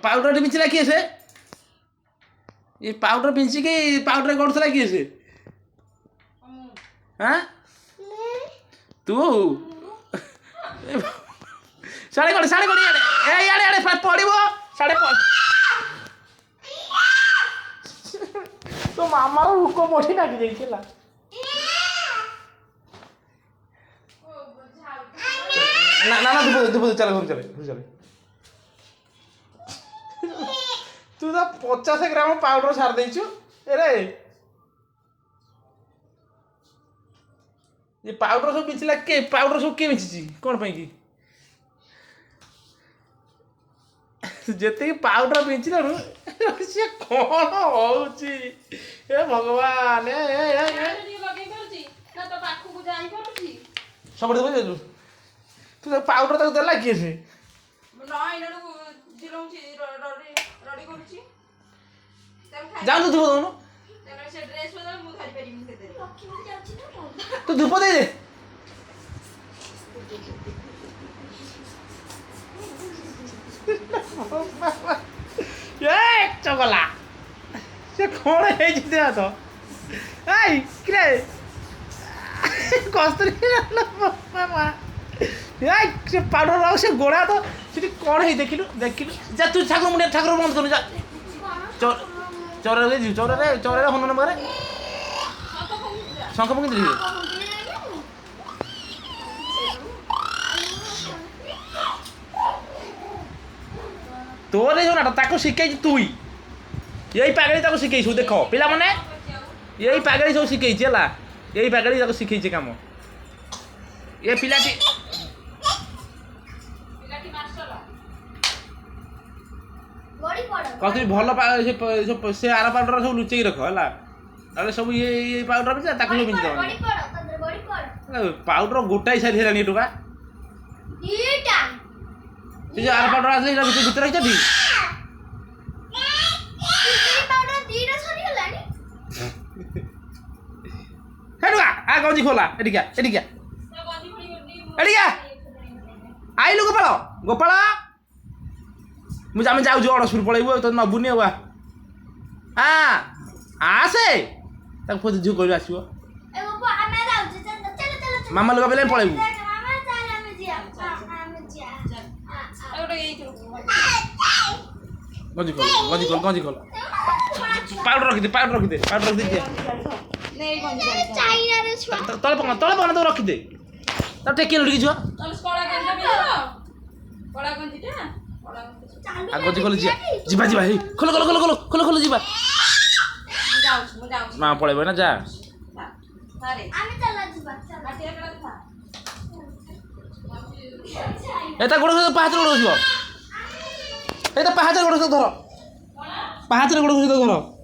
powder पिंचला किए से ये पाउडर पिंची के पाउडर करथला किए से हाँ तू साढ़े कोड़ी याडे पड़िबो साढ़े तो मामा रुको मोठी नाकी जाइछला ना ना ना दुबो चल घर चले तू तो 50 ग्राम पाउडर सार देइछु अरे ये पाउडर सब बिचला के पाउडर सब के बिची कोन पई की जेते पाउडर बिचला रो से कोन होउची ए भगवान ए लगे करची ना तो पाखु को जाई करची सब दे तू पाउडर तक देला किए से ना इनडू दिलौची रेडी करची जान तू दोनो तेरे से ड्रेस बदल मु धरि परिमी से दे तू धूप दे दे ये चगला से कोण हे जिते तो आई क्रे कस्तरी मामा यार से पाउडर रहो से गोड़ा तो सीटी कोण हे देखिलु जा तू ठाकुर मुंडे ठाकुर बंद कर जा चोर रे हनुमान मरे शंख फुंकी दे तोरे जो ना ताको शिखाई तुई यही पागड़ी ताको शिखाई देख पिला माने यही पागड़ी सब शिखाई है यही पागड़ी ताको शिखाई काम ये पिलाटी कथी भल से आर पाउडर सब लुचेई रख है ना सब ये पाउडर भी ताको भी पाउडर गोटाई सारी है टका ये जो आर पाउडर आसे भीतर रखी थी आ गंजी खोला एटिका आइलु गोपाल मुझे आम जाऊँ अड़सपुर पलैबू तो नबुनि हाँ आसे झू कर आसो मामा लुगा पहले पलैबू गंजी खोल पाउडर रखी दे तले पकड़ तो रखी दे तब टेकी लुटी छुआ गंजी खोल जीवा खोल जीवा माँ पलैब ना जा एता गोड़ पाहाच गोड़ बसिब एता पाहाच गोड़ धर पाहाच गोड़ धर